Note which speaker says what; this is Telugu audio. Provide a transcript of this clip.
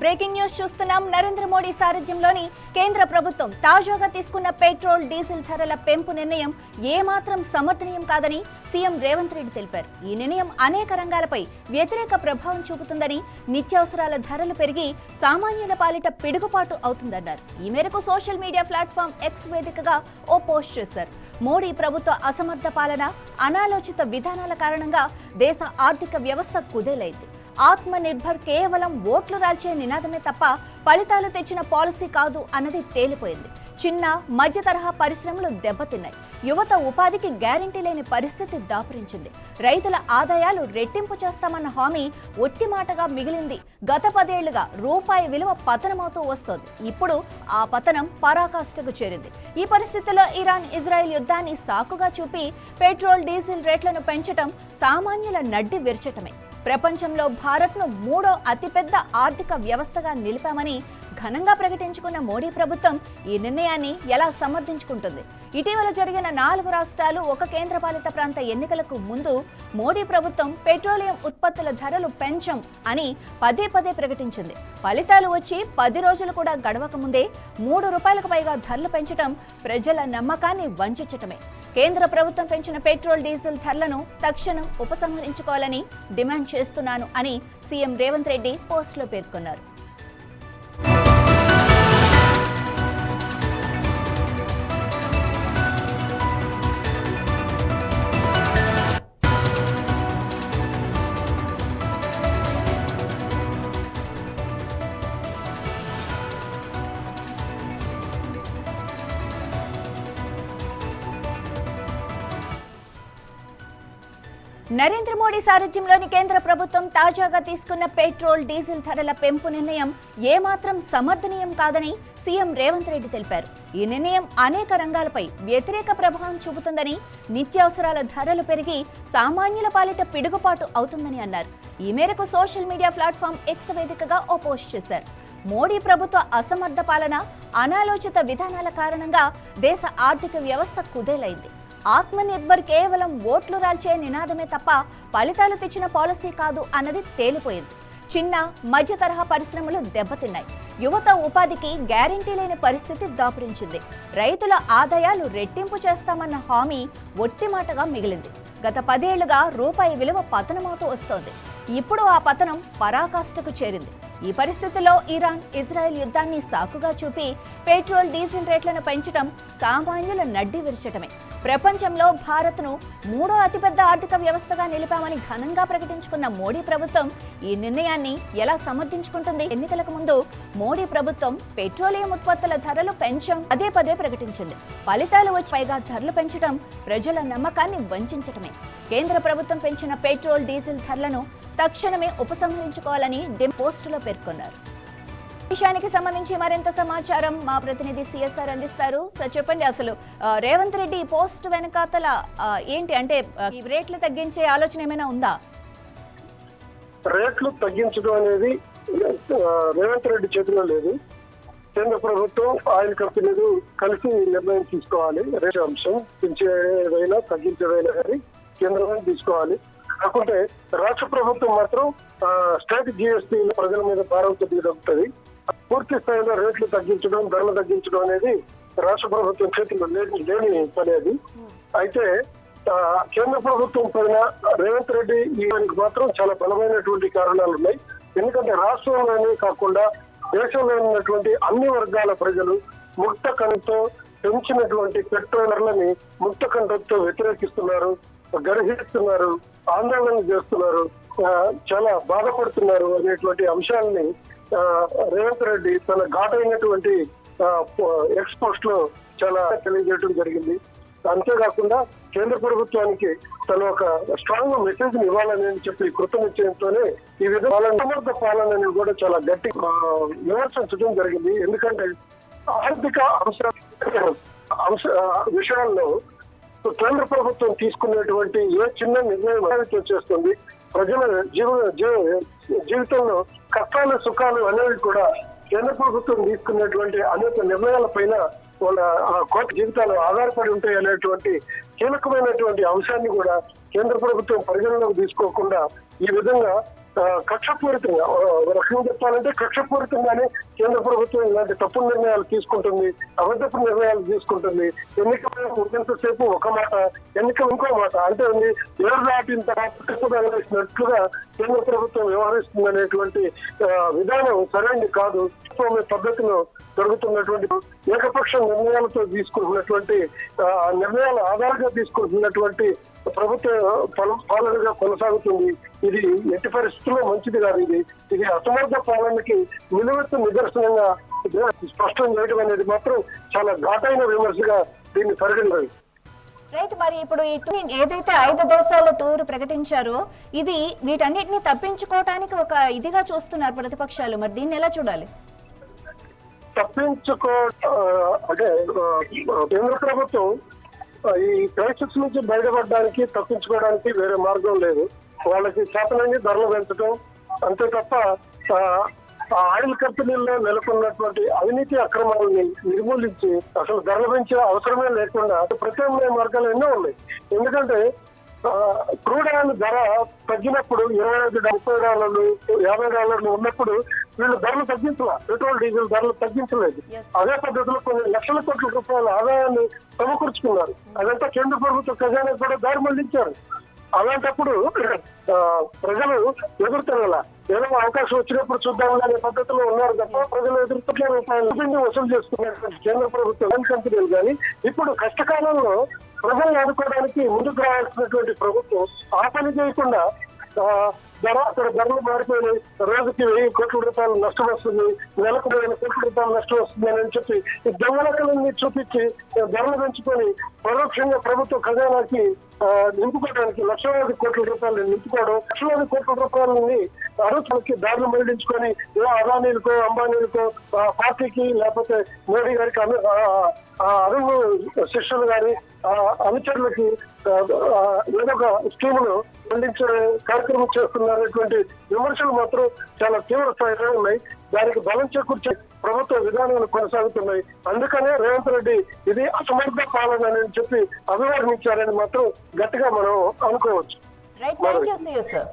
Speaker 1: బ్రేకింగ్ న్యూస్ చూస్తున్నాం. నరేంద్ర మోడీ సారథ్యంలోని కేంద్ర ప్రభుత్వం తాజాగా తీసుకున్న పెట్రోల్ డీజిల్ ధరల పెంపు నిర్ణయం ఏమాత్రం సమర్థనీయం కాదని సీఎం రేవంత్ రెడ్డి తెలిపారు. ఈ నిర్ణయం అనేక రంగాలపై వ్యతిరేక ప్రభావం చూపుతుందని, నిత్యావసరాల ధరలు పెరిగి సామాన్యుల పాలిట పిడుగుపాటు అవుతుందన్నారు. ఈ మేరకు సోషల్ మీడియా ప్లాట్ఫామ్ ఎక్స్ వేదికగా ఓ పోస్ట్ చేశారు. మోడీ ప్రభుత్వ అసమర్థ పాలన, అనాలోచిత విధానాల కారణంగా దేశ ఆర్థిక వ్యవస్థ కుదేలైంది. ఆత్మ నిర్భర్ కేవలం ఓట్లు రాల్చే నినాదమే తప్ప ఫలితాలు తెచ్చిన పాలసీ కాదు అన్నది తేలిపోయింది. చిన్న మధ్య తరహా పరిశ్రమలు దెబ్బతిన్నాయి. యువత ఉపాధికి గ్యారంటీ లేని పరిస్థితి దాపురించింది. రైతుల ఆదాయాలు రెట్టింపు చేస్తామన్న హామీ ఒట్టి మాటగా మిగిలింది. గత 10 ఏళ్లుగా రూపాయి విలువ పతనమవుతూ వస్తోంది. ఇప్పుడు ఆ పతనం పరాకాష్ఠకు చేరింది. ఈ పరిస్థితుల్లో ఇరాన్ ఇజ్రాయెల్ యుద్ధాన్ని సాకుగా చూపి పెట్రోల్ డీజిల్ రేట్లను పెంచడం సామాన్యుల నడ్డి విరచటమే. ప్రపంచంలో భారత్ను 3వ అతిపెద్ద ఆర్థిక వ్యవస్థగా నిలిపామని ఘనంగా ప్రకటించుకున్న మోడీ ప్రభుత్వం ఈ నిర్ణయాన్ని ఎలా సమర్థించుకుంటుంది? ఇటీవల జరిగిన 4 రాష్ట్రాలు, 1 కేంద్రపాలిత ప్రాంత ఎన్నికలకు ముందు మోడీ ప్రభుత్వం పెట్రోలియం ఉత్పత్తుల ధరలు పెంచం అని పదే ప్రకటించింది. ఫలితాలు వచ్చి 10 రోజులు కూడా గడవక ముందే ₹3 పైగా ధరలు పెంచడం ప్రజల నమ్మకాన్ని వంచటమే. కేంద్ర ప్రభుత్వం పెంచిన పెట్రోల్ డీజిల్ ధరలను తక్షణం ఉపసంహరించుకోవాలని డిమాండ్ చేస్తున్నాను అని సీఎం రేవంత్ రెడ్డి పోస్టులో పేర్కొన్నారు. నరేంద్ర మోడీ సారథ్యంలోని కేంద్ర ప్రభుత్వం తాజాగా తీసుకున్న పెట్రోల్ డీజిల్ ధరల పెంపు నిర్ణయం ఏమాత్రం సమర్థనీయం కాదని సీఎం రేవంత్ రెడ్డి తెలిపారు. ఈ నిర్ణయం అనేక రంగాలపై వ్యతిరేక ప్రభావం చూపుతుందని, నిత్యావసరాల ధరలు పెరిగి సామాన్యుల పాలిట పిడుగుపాటు అవుతుందని అన్నారు. ఈ మేరకు సోషల్ మీడియా ప్లాట్ఫామ్ ఎక్స్ వేదికగా ఓ పోస్ట్ చేశారు. మోడీ ప్రభుత్వ అసమర్థ పాలన, అనాలోచిత విధానాల కారణంగా దేశ ఆర్థిక వ్యవస్థ కుదేలైంది. ఆత్మ నిర్భర్ కేవలం ఓట్లు రాల్చే నినాదమే తప్ప ఫలితాలు తెచ్చిన పాలసీ కాదు అన్నది తేలిపోయింది. చిన్న మధ్య తరహా పరిశ్రమలు దెబ్బతిన్నాయి. యువత ఉపాధికి గ్యారంటీ లేని పరిస్థితి దాపురించింది. రైతుల ఆదాయాలు రెట్టింపు చేస్తామన్న హామీ ఒట్టి మాటగా మిగిలింది. గత 10 ఏళ్లుగా రూపాయి విలువ పతనమవుతూ వస్తోంది. ఇప్పుడు ఆ పతనం పరాకాష్ఠకు చేరింది. ఈ పరిస్థితుల్లో ఇరాన్ ఇజ్రాయెల్ యుద్ధాన్ని సాకుగా చూపి పెట్రోల్ డీజిల్ రేట్లను పెంచడం సామాన్యుల నడ్డి విరచటమే. ప్రపంచంలో భారత్ను 3వ అతిపెద్ద ఆర్థిక వ్యవస్థగా నిలిపామని ఘనంగా ప్రకటించుకున్న మోడీ ప్రభుత్వం ఈ నిర్ణయాన్ని ఎలా సమర్థించుకుంటుంది? ఎన్నికలకు ముందు మోడీ ప్రభుత్వం పెట్రోలియం ఉత్పత్తుల ధరలు పెంచం పదే ప్రకటించింది. ఫలితాలు వచ్చి పైగా ధరలు పెంచడం ప్రజల నమ్మకాన్ని వంచటమే. కేంద్ర ప్రభుత్వం పెంచిన పెట్రోల్ డీజిల్ ధరలను తక్షణమే ఉపసంహరించుకోవాలని పోస్టులో పేర్కొన్నారు. విషయానికి సంబంధించి మరింత సమాచారం మా ప్రతినిధి సిఎస్ఆర్ అందిస్తారు. సార్ చెప్పండి, అసలు రేవంత్ రెడ్డి పోస్ట్ వెనకాతల ఏంటి? అంటే ఈ రేట్లు తగ్గించే ఆలోచన ఏమైనా ఉందా?
Speaker 2: రేట్లు తగ్గించడం అనేది రేవంత్ రెడ్డి చేతిలో లేదు. కేంద్ర ప్రభుత్వం, ఆయిల్ కంపెనీలు కలిసి నిర్ణయం తీసుకోవాలి. రేట్ అంశం పెంచేదైనా తగ్గించేదైనా కానీ కేంద్రం తీసుకోవాలి. కాకుంటే రాష్ట్ర ప్రభుత్వం మాత్రం స్టేట్ జిఎస్టీ ప్రజల మీద భారం కొద్దిగా తగ్గుతుంది. పూర్తి స్థాయిలో రేట్లు తగ్గించడం, ధరలు తగ్గించడం అనేది రాష్ట్ర ప్రభుత్వం చేతిలో లేని పని అది. అయితే కేంద్ర ప్రభుత్వం పైన రేవంత్ రెడ్డి దానికి మాత్రం చాలా బలమైనటువంటి కారణాలు ఉన్నాయి. ఎందుకంటే రాష్ట్రంలోనే కాకుండా దేశంలో ఉన్నటువంటి అన్ని వర్గాల ప్రజలు ముక్త కంఠంతో పెంచినటువంటి పెట్రోలర్లని ముక్త కంఠంతో వ్యతిరేకిస్తున్నారు, గర్హిస్తున్నారు, ఆందోళన చేస్తున్నారు, చాలా బాధపడుతున్నారు అనేటువంటి అంశాలని రేవంత్ రెడ్డి తన ఘాటైనటువంటి ఎక్స్ పోస్ట్ లో చాలా తెలియజేయడం జరిగింది. అంతేకాకుండా కేంద్ర ప్రభుత్వానికి తన ఒక స్ట్రాంగ్ మెసేజ్ ని ఇవ్వాలని చెప్పి కృతనిశ్చయంతోనే ఈ విధంగా సమర్థ పాలనని కూడా చాలా గట్టి విమర్శించడం జరిగింది. ఎందుకంటే ఆర్థిక విషయాల్లో కేంద్ర ప్రభుత్వం తీసుకున్నటువంటి ఏ చిన్న నిర్ణయం చేస్తుంది, ప్రజల జీవితంలో కష్టాలు సుఖాలు అనేవి కూడా కేంద్ర ప్రభుత్వం తీసుకున్నటువంటి అనేక నిర్ణయాల పైన వాళ్ళ కోట జీవితాలు ఆధారపడి ఉంటాయి అనేటువంటి కీలకమైనటువంటి అంశాన్ని కూడా కేంద్ర ప్రభుత్వం పరిగణలోకి తీసుకోకుండా ఈ విధంగా కక్షపూరితంగా, ఒక రకంగా చెప్పాలంటే కక్షపూరితంగానే కేంద్ర ప్రభుత్వం ఇలాంటి తప్పుడు నిర్ణయాలు తీసుకుంటుంది, అబద్ధపు నిర్ణయాలు తీసుకుంటుంది. ఎన్నికల ఉన్నంతసేపు ఒక మాట, ఎన్నికలు ఇంకో మాట. అంటే ఏడు దాటిన తర్వాత వేసినట్లుగా కేంద్ర ప్రభుత్వం వ్యవహరిస్తుంది అనేటువంటి విధానం సరైనది కాదు. పద్ధతిలో జరుగుతున్నటువంటి ఏకపక్ష నిర్ణయాలతో తీసుకుంటున్నటువంటి నిర్ణయాల ఆధారంగా తీసుకుంటున్నటువంటి ప్రభుత్వ పాలనగా కొనసాగుతుంది. ఇది ఎట్టి పరిస్థితుల్లో మంచిది కాదు. ఇది అసమర్థ పాలనకి నిలువెత్తు నిదర్శనంగా స్పష్టం చేయడం అనేది మాత్రం చాలా ఘాటైన విమర్శగా దీన్ని పరిగణించాలి.
Speaker 1: రైట్, మరి ఇప్పుడు ఈ టూర్ ఏదైతే 5 దేశాల టూర్ ప్రకటించారో ఇది వీటన్నిటిని తప్పించుకోవటానికి ఒక ఇదిగా చూస్తున్నారు ప్రతిపక్షాలు. మరి దీన్ని ఎలా చూడాలి?
Speaker 2: అంటే కేంద్ర ప్రభుత్వం ఈ క్రైసిస్ నుంచి బయటపడడానికి, తప్పించుకోవడానికి వేరే మార్గం లేదు. వాళ్ళకి చేతనని ధరలు పెంచడం అంతే తప్ప ఆయిల్ కంపెనీల్లో నెలకొన్నటువంటి అవినీతి అక్రమాలని నిర్మూలించి అసలు ధరలు పెంచే అవసరమే లేకుండా ప్రత్యామ్నాయ మార్గాలు ఎన్నో ఉన్నాయి. ఎందుకంటే క్రూడ్ ఆయిల్ ధర తగ్గినప్పుడు $25, $50 ఉన్నప్పుడు వీళ్ళు ధరలు తగ్గించాల, పెట్రోల్ డీజిల్ ధరలు తగ్గించలేదు. అదే పద్ధతిలో కొన్ని లక్షల కోట్ల రూపాయల ఆదాయాన్ని సమకూర్చుకున్నారు. అదంతా కేంద్ర ప్రభుత్వ ఖజానా కూడా దారి మళ్లించారు. అలాంటప్పుడు ప్రజలు ఎదురుతల ఏదో అవకాశం వచ్చినప్పుడు చూద్దాం అనే పద్ధతిలో ఉన్నారు తప్ప ప్రజలు ₹100 వసూలు చేసుకున్నటువంటి కేంద్ర ప్రభుత్వం కంపెనీలు కానీ ఇప్పుడు కష్టకాలంలో ప్రజలను ఆదుకోవడానికి ముందుకు రావాల్సినటువంటి ప్రభుత్వం ఆ పని చేయకుండా అక్కడ ధరలు మారిపోయినాయి, రోజుకి ₹1000 కోట్ల నష్టం వస్తుంది, నెలకు ₹1000 కోట్ల నష్టం వస్తుంది అని చెప్పి ఈ దొంగలకలన్నీ చూపించి ధరలు పెంచుకొని పరోక్షంగా ప్రభుత్వ ఖజానాకి నింపుకోవడానికి లక్షలాది కోట్ల రూపాయలు నింపుకోవడం, లక్షలాది కోట్ల రూపాయలని అరువులకి దారులు మళ్లించుకొని ఇలా అదానీలకో అంబానీలకో పార్టీకి లేకపోతే మోడీ గారికి అరువు శిష్యులు గారి అనుచరులకి ఏదో ఒక స్కీములు అందించే కార్యక్రమం చేస్తున్నారనేటువంటి విమర్శలు మాత్రం చాలా తీవ్ర స్థాయిలో ఉన్నాయి. దానికి బలం చేకూర్చే ప్రభుత్వ విధానాలు కొనసాగుతున్నాయి. అందుకనే రేవంత్ రెడ్డి ఇది అసమర్థ పాలన అని చెప్పి అభివర్ణించారని మాత్రం గట్టిగా మనం అనుకోవచ్చు.
Speaker 1: Right, thank you sir.